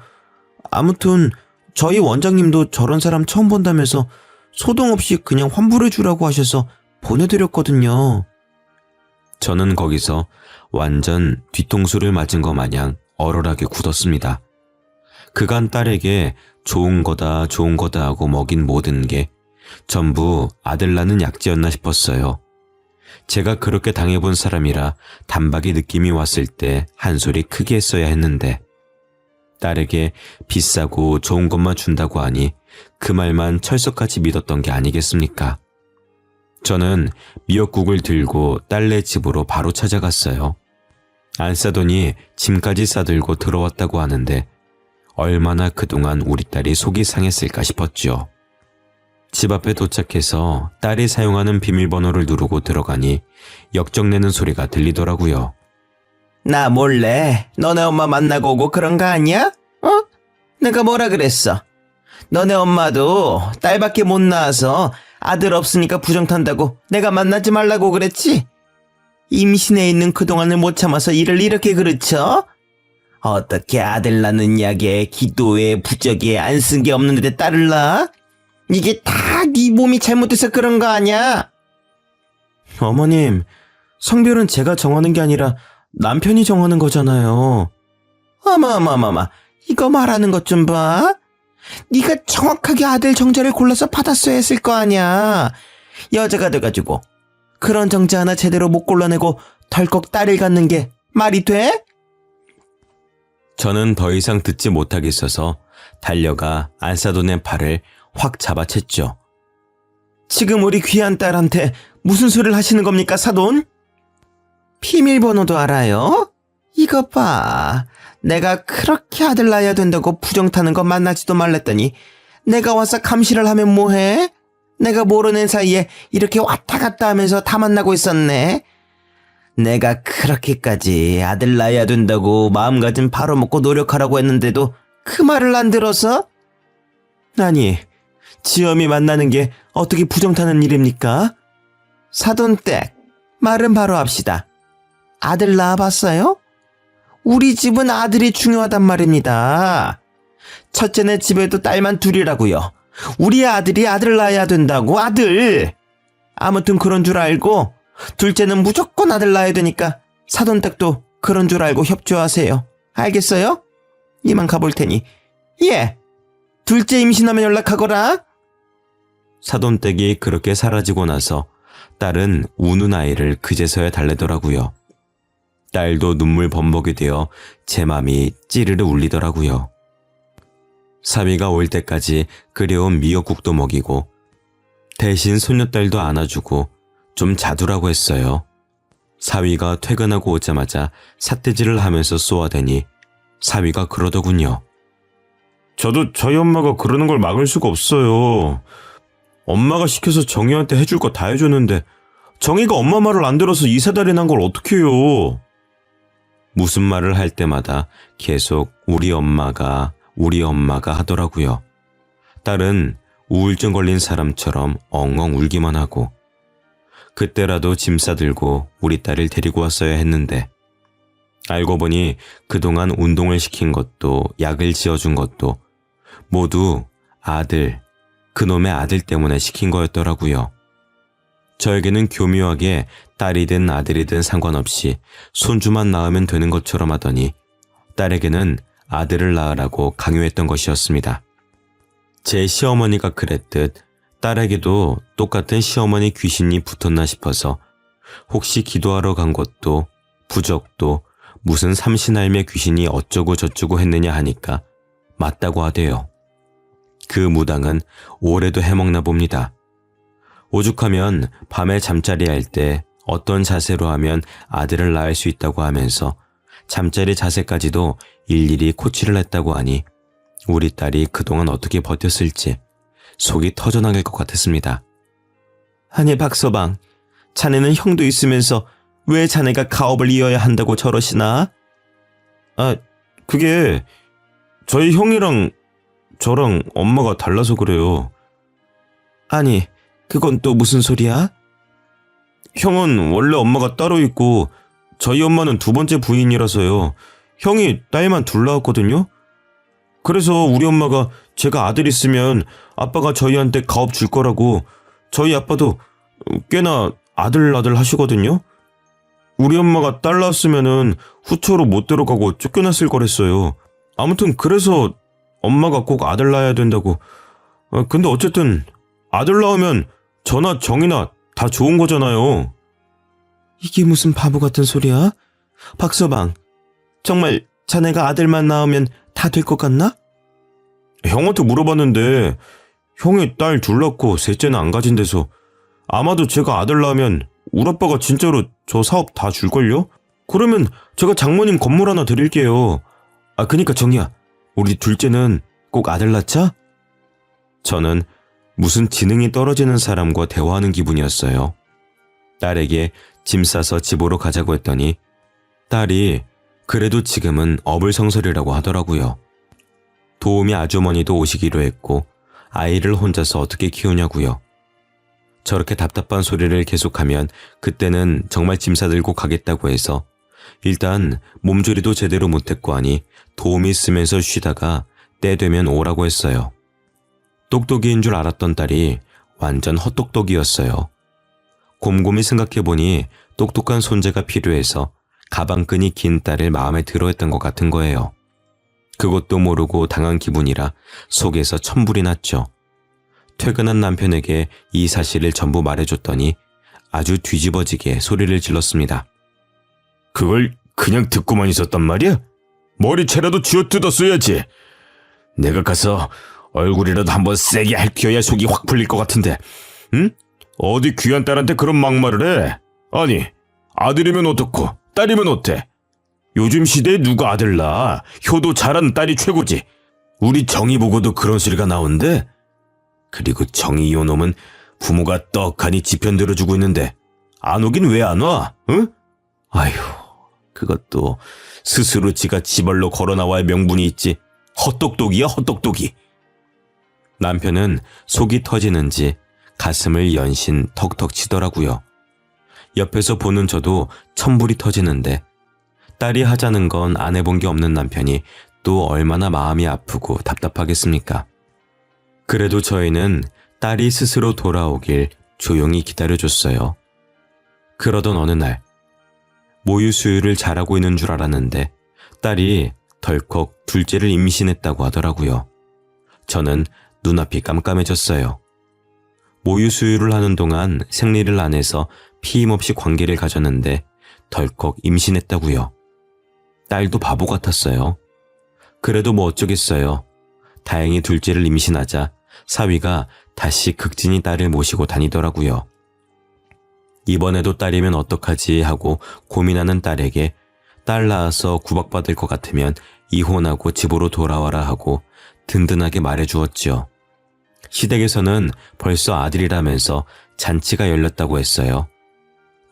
아무튼 저희 원장님도 저런 사람 처음 본다면서 소동 없이 그냥 환불해주라고 하셔서 보내드렸거든요. 저는 거기서 완전 뒤통수를 맞은 것 마냥 얼얼하게 굳었습니다. 그간 딸에게 좋은 거다 하고 먹인 모든 게 전부 아들 낳는 약재였나 싶었어요. 제가 그렇게 당해본 사람이라 단박에 느낌이 왔을 때 한 소리 크게 했어야 했는데 딸에게 비싸고 좋은 것만 준다고 하니 그 말만 철석같이 믿었던 게 아니겠습니까? 저는 미역국을 들고 딸네 집으로 바로 찾아갔어요. 안 싸더니 짐까지 싸들고 들어왔다고 하는데 얼마나 그동안 우리 딸이 속이 상했을까 싶었죠. 집 앞에 도착해서 딸이 사용하는 비밀번호를 누르고 들어가니 역정내는 소리가 들리더라고요. 나 몰래 너네 엄마 만나고 오고 그런 거 아니야? 내가 뭐라 그랬어? 너네 엄마도 딸밖에 못 낳아서 아들 없으니까 부정 탄다고 내가 만나지 말라고 그랬지? 임신해 있는 그동안을 못 참아서 일을 이렇게 그르쳐? 어떻게 아들 낳는 약에 기도에 부적에 안 쓴 게 없는데 딸을 낳아? 이게 다 네 몸이 잘못돼서 그런 거 아니야? 어머님, 성별은 제가 정하는 게 아니라 남편이 정하는 거잖아요. 어머머머머, 이거 말하는 것 좀 봐. 네가 정확하게 아들 정자를 골라서 받았어야 했을 거 아니야. 여자가 돼가지고 그런 정자 하나 제대로 못 골라내고 덜컥 딸을 갖는 게 말이 돼? 저는 더 이상 듣지 못하겠어서 달려가 안싸돈의 팔을 확 잡아챘죠. 지금 우리 귀한 딸한테 무슨 소리를 하시는 겁니까, 사돈? 비밀번호도 알아요? 이거 봐. 내가 그렇게 아들 낳아야 된다고 부정 타는 거 만나지도 말랬더니 내가 와서 감시를 하면 뭐해? 내가 모르는 사이에 이렇게 왔다 갔다 하면서 다 만나고 있었네. 내가 그렇게까지 아들 낳아야 된다고 마음가짐 바로 먹고 노력하라고 했는데도 그 말을 안 들어서? 아니, 지엄이 만나는 게 어떻게 부정타는 일입니까? 사돈댁, 말은 바로 합시다. 아들 낳아봤어요? 우리 집은 아들이 중요하단 말입니다. 첫째네 집에도 딸만 둘이라고요. 우리 아들이 아들 낳아야 된다고, 아들. 아무튼 그런 줄 알고 둘째는 무조건 아들 낳아야 되니까 사돈댁도 그런 줄 알고 협조하세요. 알겠어요? 이만 가볼 테니. 예, 둘째 임신하면 연락하거라. 사돈댁이 그렇게 사라지고 나서 딸은 우는 아이를 그제서야 달래더라고요. 딸도 눈물 범벅이 되어 제 맘이 찌르르 울리더라고요. 사위가 올 때까지 끓여온 미역국도 먹이고 대신 손녀딸도 안아주고 좀 자두라고 했어요. 사위가 퇴근하고 오자마자 삿대질을 하면서 쏘아대니 사위가 그러더군요. 저도 저희 엄마가 그러는 걸 막을 수가 없어요. 엄마가 시켜서 정희한테 해줄 거 다 해줬는데 정희가 엄마 말을 안 들어서 이사달이 난 걸 어떻게 해요? 무슨 말을 할 때마다 계속 우리 엄마가 하더라고요. 딸은 우울증 걸린 사람처럼 엉엉 울기만 하고 그때라도 짐 싸들고 우리 딸을 데리고 왔어야 했는데 알고 보니 그동안 운동을 시킨 것도 약을 지어준 것도 모두 아들, 그놈의 아들 때문에 시킨 거였더라고요. 저에게는 교묘하게 딸이든 아들이든 상관없이 손주만 낳으면 되는 것처럼 하더니 딸에게는 아들을 낳으라고 강요했던 것이었습니다. 제 시어머니가 그랬듯 딸에게도 똑같은 시어머니 귀신이 붙었나 싶어서 혹시 기도하러 간 것도 부적도 무슨 삼신할매 귀신이 어쩌고 저쩌고 했느냐 하니까 맞다고 하대요. 그 무당은 올해도 해먹나 봅니다. 오죽하면 밤에 잠자리 할 때 어떤 자세로 하면 아들을 낳을 수 있다고 하면서 잠자리 자세까지도 일일이 코치를 했다고 하니 우리 딸이 그동안 어떻게 버텼을지 속이 터져나갈 것 같았습니다. 아니 박서방, 자네는 형도 있으면서 왜 자네가 가업을 이어야 한다고 저러시나? 그게 저희 형이랑 저랑 엄마가 달라서 그래요. 아니, 그건 또 무슨 소리야? 형은 원래 엄마가 따로 있고 저희 엄마는 두 번째 부인이라서요. 형이 딸만 둘 낳았거든요. 그래서 우리 엄마가 제가 아들 있으면 아빠가 저희한테 가업 줄 거라고 저희 아빠도 꽤나 아들 하시거든요. 우리 엄마가 딸 낳았으면은 후처로 못 들어가고 쫓겨났을 거랬어요. 아무튼 그래서 엄마가 꼭 아들 낳아야 된다고. 근데 어쨌든 아들 낳으면 저나 정이나 다 좋은 거잖아요. 이게 무슨 바보 같은 소리야? 박서방, 정말 자네가 아들만 낳으면 다 될 것 같나? 형한테 물어봤는데 형이 딸 둘 낳고 셋째는 안 가진 데서 아마도 제가 아들 낳으면 우리 아빠가 진짜로 저 사업 다 줄걸요? 그러면 제가 장모님 건물 하나 드릴게요. 그니까 정이야, 우리 둘째는 꼭 아들 낳자? 저는 무슨 지능이 떨어지는 사람과 대화하는 기분이었어요. 딸에게 짐 싸서 집으로 가자고 했더니 딸이 그래도 지금은 어불성설이라고 하더라고요. 도우미 아주머니도 오시기로 했고 아이를 혼자서 어떻게 키우냐고요. 저렇게 답답한 소리를 계속하면 그때는 정말 짐 싸들고 가겠다고 해서 일단 몸조리도 제대로 못했고 하니 도우미 쓰면서 쉬다가 때 되면 오라고 했어요. 똑똑이인 줄 알았던 딸이 완전 헛똑똑이었어요. 곰곰이 생각해보니 똑똑한 손재가 필요해서 가방끈이 긴 딸을 마음에 들어했던 것 같은 거예요. 그것도 모르고 당한 기분이라 속에서 천불이 났죠. 퇴근한 남편에게 이 사실을 전부 말해줬더니 아주 뒤집어지게 소리를 질렀습니다. 그걸 그냥 듣고만 있었단 말이야? 머리채라도 쥐어뜯었어야지. 내가 가서 얼굴이라도 한번 세게 핥혀야 속이 확 풀릴 것 같은데. 응? 어디 귀한 딸한테 그런 막말을 해? 아니, 아들이면 어떻고 딸이면 어때? 요즘 시대에 누가 아들 낳아? 효도 잘하는 딸이 최고지. 우리 정이 보고도 그런 소리가 나온대? 그리고 정이 요놈은 부모가 떡하니 지편 들어주고 있는데 안 오긴 왜 안 와? 응? 아휴, 그것도 스스로 지가 지발로 걸어 나와야 명분이 있지. 헛똑똑이야, 헛똑똑이. 남편은 속이 터지는지 가슴을 연신 턱턱 치더라고요. 옆에서 보는 저도 천불이 터지는데 딸이 하자는 건 안 해본 게 없는 남편이 또 얼마나 마음이 아프고 답답하겠습니까? 그래도 저희는 딸이 스스로 돌아오길 조용히 기다려줬어요. 그러던 어느 날 모유 수유를 잘하고 있는 줄 알았는데 딸이 덜컥 둘째를 임신했다고 하더라고요. 저는 눈앞이 깜깜해졌어요. 모유 수유를 하는 동안 생리를 안 해서 피임 없이 관계를 가졌는데 덜컥 임신했다고요. 딸도 바보 같았어요. 그래도 뭐 어쩌겠어요. 다행히 둘째를 임신하자 사위가 다시 극진히 딸을 모시고 다니더라고요. 이번에도 딸이면 어떡하지 하고 고민하는 딸에게 딸 낳아서 구박받을 것 같으면 이혼하고 집으로 돌아와라 하고 든든하게 말해주었지요. 시댁에서는 벌써 아들이라면서 잔치가 열렸다고 했어요.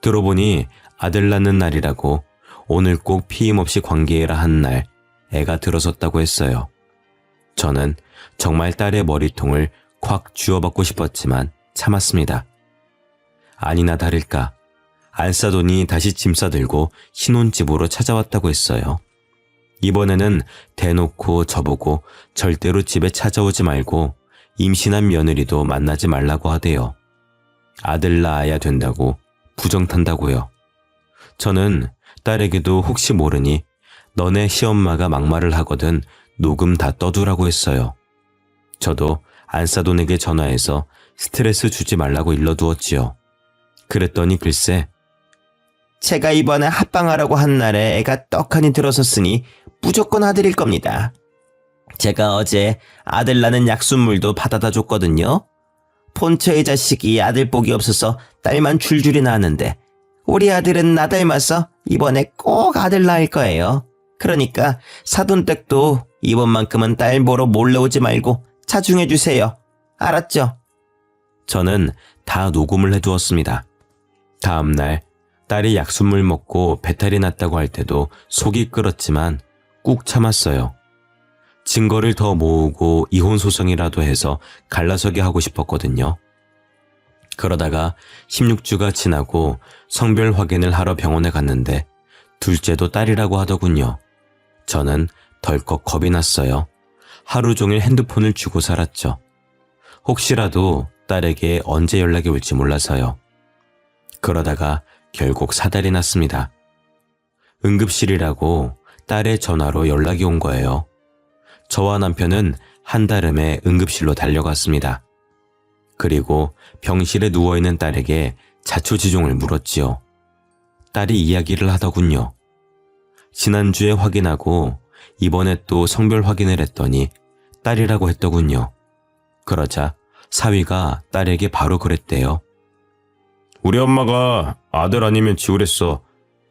들어보니 아들 낳는 날이라고 오늘 꼭 피임 없이 관계해라 한 날 애가 들어섰다고 했어요. 저는 정말 딸의 머리통을 콱 쥐어받고 싶었지만 참았습니다. 아니나 다를까 안싸돈이 다시 짐 싸들고 신혼집으로 찾아왔다고 했어요. 이번에는 대놓고 저보고 절대로 집에 찾아오지 말고 임신한 며느리도 만나지 말라고 하대요. 아들 낳아야 된다고 부정탄다고요. 저는 딸에게도 혹시 모르니 너네 시엄마가 막말을 하거든 녹음 다 떠두라고 했어요. 저도 안싸돈에게 전화해서 스트레스 주지 말라고 일러두었지요. 그랬더니 글쎄, 제가 이번에 합방하라고 한 날에 애가 떡하니 들어섰으니 무조건 아들일 겁니다. 제가 어제 아들 낳는 약순물도 받아다 줬거든요. 본처의 자식이 아들 복이 없어서 딸만 줄줄이 낳았는데 우리 아들은 나 닮아서 이번에 꼭 아들 낳을 거예요. 그러니까 사돈댁도 이번만큼은 딸 보러 몰래 오지 말고 자중해 주세요. 알았죠? 저는 다 녹음을 해두었습니다. 다음 날 딸이 약순물 먹고 배탈이 났다고 할 때도 속이 끓었지만 꾹 참았어요. 증거를 더 모으고 이혼 소송이라도 해서 갈라서게 하고 싶었거든요. 그러다가 16주가 지나고 성별 확인을 하러 병원에 갔는데 둘째도 딸이라고 하더군요. 저는 덜컥 겁이 났어요. 하루 종일 핸드폰을 쥐고 살았죠. 혹시라도 딸에게 언제 연락이 올지 몰라서요. 그러다가 결국 사달이 났습니다. 응급실이라고 딸의 전화로 연락이 온 거예요. 저와 남편은 한달음에 응급실로 달려갔습니다. 그리고 병실에 누워있는 딸에게 자초지종을 물었지요. 딸이 이야기를 하더군요. 지난주에 확인하고 이번에 또 성별 확인을 했더니 딸이라고 했더군요. 그러자 사위가 딸에게 바로 그랬대요. 우리 엄마가 아들 아니면 지우랬어.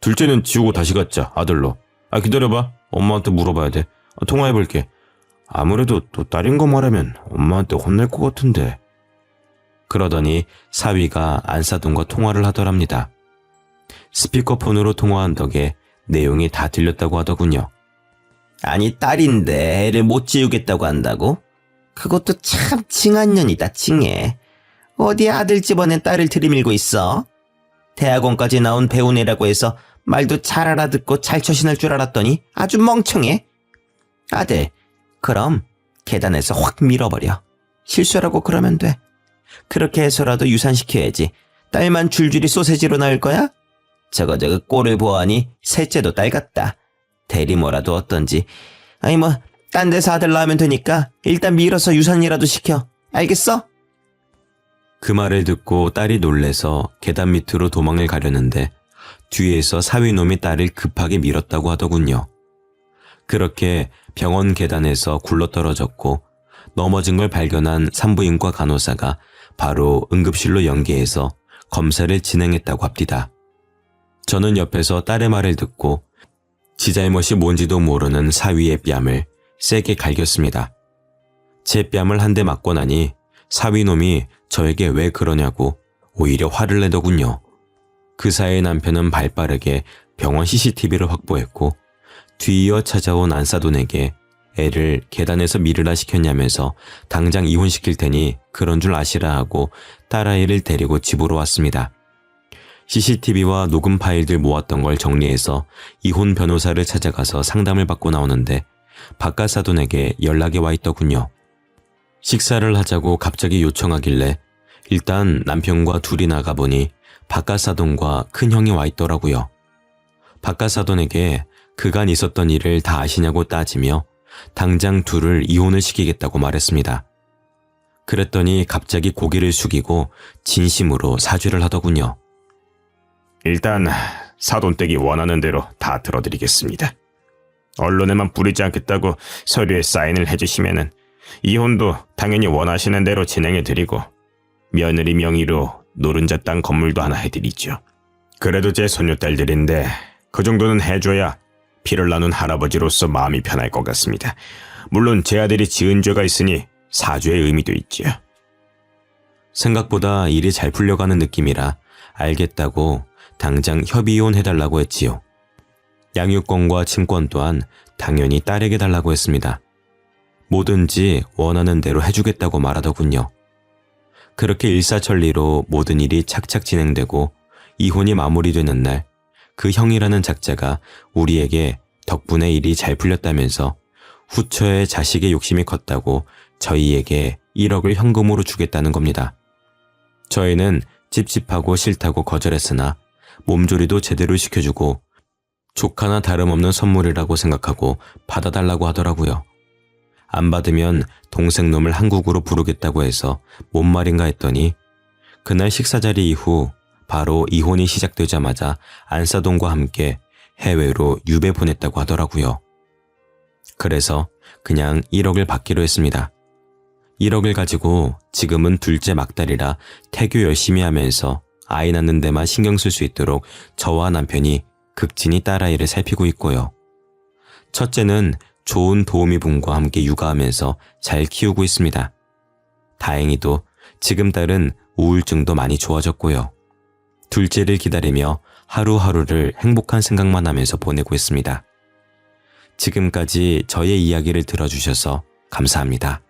둘째는 지우고 다시 갖자, 아들로. 기다려봐. 엄마한테 물어봐야 돼. 통화해볼게. 아무래도 또 딸인 거 말하면 엄마한테 혼낼 것 같은데. 그러더니 사위가 안싸돈과 통화를 하더랍니다. 스피커폰으로 통화한 덕에 내용이 다 들렸다고 하더군요. 아니 딸인데 애를 못 지우겠다고 한다고? 그것도 참 징한 년이다 징해. 어디 아들 집안에 딸을 들이밀고 있어? 대학원까지 나온 배우네라고 해서 말도 잘 알아듣고 잘 처신할 줄 알았더니 아주 멍청해. 아들, 그럼 계단에서 확 밀어버려. 실수라고 그러면 돼. 그렇게 해서라도 유산시켜야지. 딸만 줄줄이 소세지로 낳을 거야? 저거 꼴을 보아하니 셋째도 딸 같다. 대리 뭐라도 어떤지. 아니 뭐 딴 데서 아들 낳으면 되니까 일단 밀어서 유산이라도 시켜. 알겠어? 그 말을 듣고 딸이 놀래서 계단 밑으로 도망을 가려는데 뒤에서 사위놈이 딸을 급하게 밀었다고 하더군요. 그렇게 병원 계단에서 굴러떨어졌고 넘어진 걸 발견한 산부인과 간호사가 바로 응급실로 연계해서 검사를 진행했다고 합니다. 저는 옆에서 딸의 말을 듣고 지 잘못이 뭔지도 모르는 사위의 뺨을 세게 갈겼습니다. 제 뺨을 한 대 맞고 나니 사위놈이 저에게 왜 그러냐고 오히려 화를 내더군요. 그 사이 남편은 발빠르게 병원 CCTV를 확보했고 뒤이어 찾아온 안싸돈에게 애를 계단에서 밀으라 시켰냐면서 당장 이혼시킬 테니 그런 줄 아시라 하고 딸아이를 데리고 집으로 왔습니다. CCTV와 녹음 파일들 모았던 걸 정리해서 이혼 변호사를 찾아가서 상담을 받고 나오는데 박가사돈에게 연락이 와 있더군요. 식사를 하자고 갑자기 요청하길래 일단 남편과 둘이 나가보니 박가사돈과 큰형이 와 있더라고요. 박가사돈에게 그간 있었던 일을 다 아시냐고 따지며 당장 둘을 이혼을 시키겠다고 말했습니다. 그랬더니 갑자기 고개를 숙이고 진심으로 사죄를 하더군요. 일단 사돈댁이 원하는 대로 다 들어드리겠습니다. 언론에만 뿌리지 않겠다고 서류에 사인을 해주시면은 이혼도 당연히 원하시는 대로 진행해드리고 며느리 명의로 노른자 땅 건물도 하나 해드리죠. 그래도 제 손녀딸들인데 그 정도는 해줘야 피를 나눈 할아버지로서 마음이 편할 것 같습니다. 물론 제 아들이 지은 죄가 있으니 사죄의 의미도 있죠. 생각보다 일이 잘 풀려가는 느낌이라 알겠다고 당장 협의이혼 해달라고 했지요. 양육권과 친권 또한 당연히 딸에게 달라고 했습니다. 뭐든지 원하는 대로 해주겠다고 말하더군요. 그렇게 일사천리로 모든 일이 착착 진행되고 이혼이 마무리되는 날, 그 형이라는 작자가 우리에게 덕분에 일이 잘 풀렸다면서 후처에 자식의 욕심이 컸다고 저희에게 1억을 현금으로 주겠다는 겁니다. 저희는 찝찝하고 싫다고 거절했으나 몸조리도 제대로 시켜주고 조카나 다름없는 선물이라고 생각하고 받아달라고 하더라고요. 안 받으면 동생 놈을 한국으로 부르겠다고 해서 뭔 말인가 했더니 그날 식사 자리 이후 바로 이혼이 시작되자마자 안사돈과 함께 해외로 유배 보냈다고 하더라고요. 그래서 그냥 1억을 받기로 했습니다. 1억을 가지고 지금은 둘째 막달이라 태교 열심히 하면서 아이 낳는 데만 신경 쓸 수 있도록 저와 남편이 극진히 딸아이를 살피고 있고요. 첫째는 좋은 도우미분과 함께 육아하면서 잘 키우고 있습니다. 다행히도 지금 딸은 우울증도 많이 좋아졌고요. 둘째를 기다리며 하루하루를 행복한 생각만 하면서 보내고 있습니다. 지금까지 저의 이야기를 들어주셔서 감사합니다.